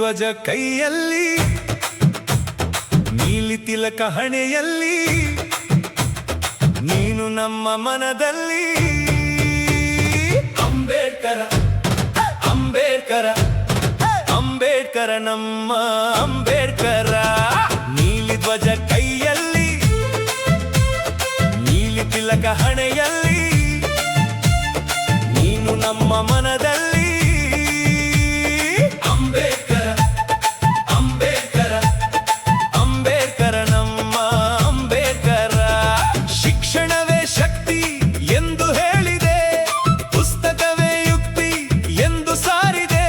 ಧ್ವಜ ಕೈಯಲ್ಲಿ, ನೀಲಿ ತಿಲಕ ಹಣೆಯಲ್ಲಿ, ನೀನು ನಮ್ಮ ಮನದಲ್ಲಿ. ಅಂಬೇಡ್ಕರ ಅಂಬೇಡ್ಕರ ಅಂಬೇಡ್ಕರ ನಮ್ಮ ಅಂಬೇಡ್ಕರ. ನೀಲಿ ಧ್ವಜ ಕೈಯಲ್ಲಿ, ನೀಲಿ ತಿಲಕ ಹಣೆಯಲ್ಲಿ, ನೀನು ನಮ್ಮ ಮನದಲ್ಲಿ. ಅಂಬೇಡ್ಕರ ಅಂಬೇಡ್ಕರ ಅಂಬೇಡ್ಕರ ನಮ್ಮ ಅಂಬೇಡ್ಕರ. ಶಿಕ್ಷಣವೇ ಶಕ್ತಿ ಎಂದು ಹೇಳಿದೆ, ಪುಸ್ತಕವೇ ಯುಕ್ತಿ ಎಂದು ಸಾರಿದೆ.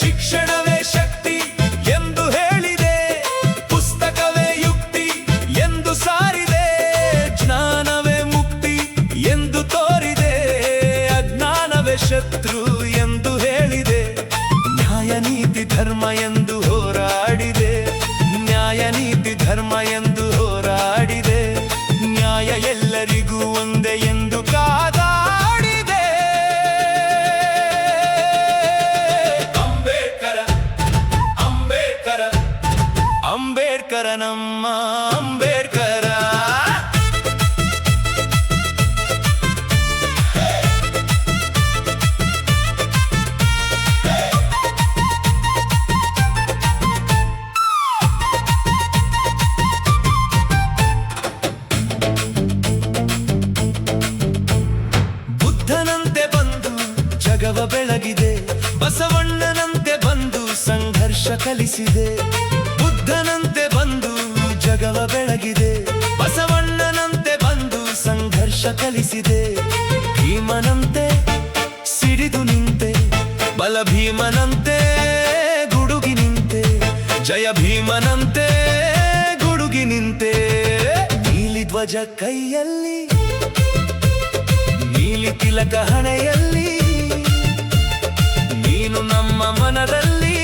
ಶಿಕ್ಷಣವೇ ಶಕ್ತಿ ಎಂದು ಹೇಳಿದೆ, ಪುಸ್ತಕವೇ ಯುಕ್ತಿ ಎಂದು ಸಾರಿದೆ. ಜ್ಞಾನವೇ ಮುಕ್ತಿ ಎಂದು ತೋರಿದೆ, ಅಜ್ಞಾನವೇ ಶತ್ರು ಎಂದು ಹೇಳಿದೆ. ನ್ಯಾಯ ನೀತಿ ಧರ್ಮ ಎಂದು ಹೋರಾಡಿದೆ, ನ್ಯಾಯ ನೀತಿ ಧರ್ಮ ಎಂದು ಹೋರಾಡಿದೆ. ನ್ಯಾಯ ಎಲ್ಲರಿಗೂ ಒಂದೇ ಎಂದು ಕಾದಾಡಿದೆ. ಅಂಬೇಡ್ಕರ ಅಂಬೇಡ್ಕರ ಅಂಬೇಡ್ಕರ ನಮ್ಮ ಅಂಬೇಡ್ಕರ. ಬುದ್ಧನಂತೆ ಬಂದು ಜಗವ ಬೆಳಗಿದೆ, ಬಸವಣ್ಣನಂತೆ ಬಂದು ಸಂಘರ್ಷ ಕಲಿಸಿದೆ. ಬುದ್ಧನಂತೆ ಬಂದು ಜಗವ ಬೆಳಗಿದೆ, ಬಸವಣ್ಣನಂತೆ ಬಂದು ಸಂಘರ್ಷ ಕಲಿಸಿದೆ. ಭೀಮನಂತೆ ಸಿಡಿದು ನಿಂತೆ, ಬಲ ಭೀಮನಂತೆ ಗುಡುಗಿ ನಿಂತೆ. ಜಯ ಭೀಮನಂತೆ ಗುಡುಗಿ ನಿಂತೆ. ನೀಲಿ ಧ್ವಜ ಕೈಯಲ್ಲಿ, ನೀಲಿ ತಿಲಕ ಹಣೆಯಲ್ಲಿ, ನೀನು ನಮ್ಮ ಮನದಲ್ಲಿ.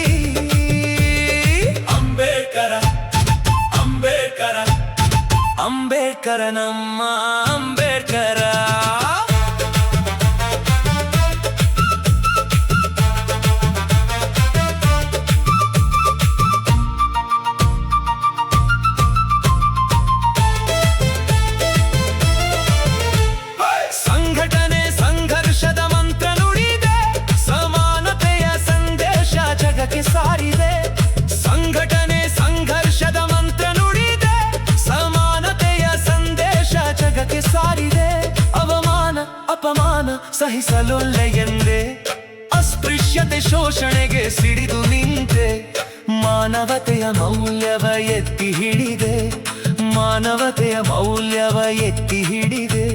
ಅಂಬೇಡ್ಕರ ಅಂಬೇಡ್ಕರ ಅಂಬೇಡ್ಕರ ನಮ್ಮ ಅಂಬೇಡ್ಕರ. ಸಂಘಟನೆ ಸಂಘರ್ಷದ ಮಂತ್ರ ನುಡಿದೆ, ಸಮಾನತೆಯ ಸಂದೇಶ ಜಗಕ್ಕೆ ಸಾರಿದೆ. ಸಂಘಟನೆ ಸಂಘರ್ಷದ ಮಂತ್ರ ನುಡಿದೆ, ಸಮಾನತೆಯ ಸಂದೇಶ ಜಗಕ್ಕೆ ಸಾರಿದೆ. ಅವಮಾನ ಅಪಮಾನ ಸಹಿಸಲೊಲ್ಲೆ ಎಂದೆ, ಅಸ್ಪೃಶ್ಯತೆ ಶೋಷಣೆಗೆ ಸಿಡಿದು ನಿಂತೆ. ಮಾನವತೆಯ ಮೌಲ್ಯವ ಎತ್ತಿ ಹಿಡಿದೆ, ಮಾನವತೆಯ ಮೌಲ್ಯವ ಎತ್ತಿ ಹಿಡಿದೆ.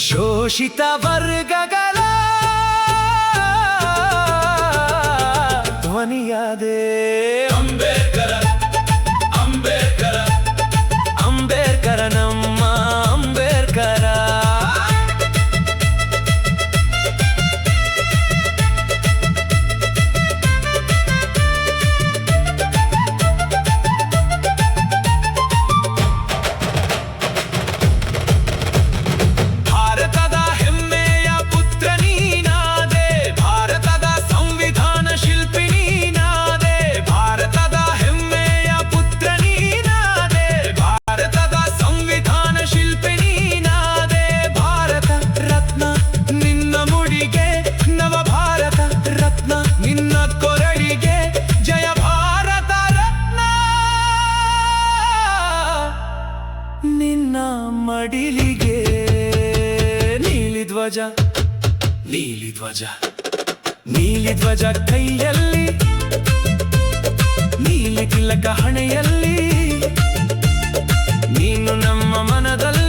ಶೋಷಿತ ವರ್ಗಗಳ ಧ್ವನಿಯಾದೆ. ಅಂಬೇಡ್ಕರ ಅಂಬೇಡ್ಕರ ಅಂಬೇಡ್ಕರ ನಮ್ಮ ಅಂಬೇಡ್ಕರ. ಭಾರತದ ಹೆಮ್ಮೆಯ ಪುತ್ರ ನೀನಾದೆ, ಭಾರತದ ಸಂವಿಧಾನ ಶಿಲ್ಪಿ ನೀನಾದೆ. ಭಾರತದ ಹೆಮ್ಮೆಯ ಪುತ್ರ ನೀನಾದೆ, ಭಾರತದ ಸಂವಿಧಾನ ಶಿಲ್ಪಿ ನೀನಾದೆ. ಭಾರತ ರತ್ನ ನಿನ್ನ ಮುಡಿಗೆ, ನವ ಭಾರತ ರತ್ನ ನಿನ್ನ ಕೊರಳಿಗೆ. ಜಯ ಭಾರತ ರತ್ನ ನಿನ್ನ ಮಡಿಲಿಗೆ. ನೀಲಿ ಧ್ವಜ ನೀಲಿ ಧ್ವಜ ನೀಲಿ ಧ್ವಜ ಕೈಯಲ್ಲಿ, ನೀಲಿ ತಿಲಕ ಹಣೆಯಲ್ಲಿ, ನೀನು ನಮ್ಮ ಮನದಲ್ಲಿ.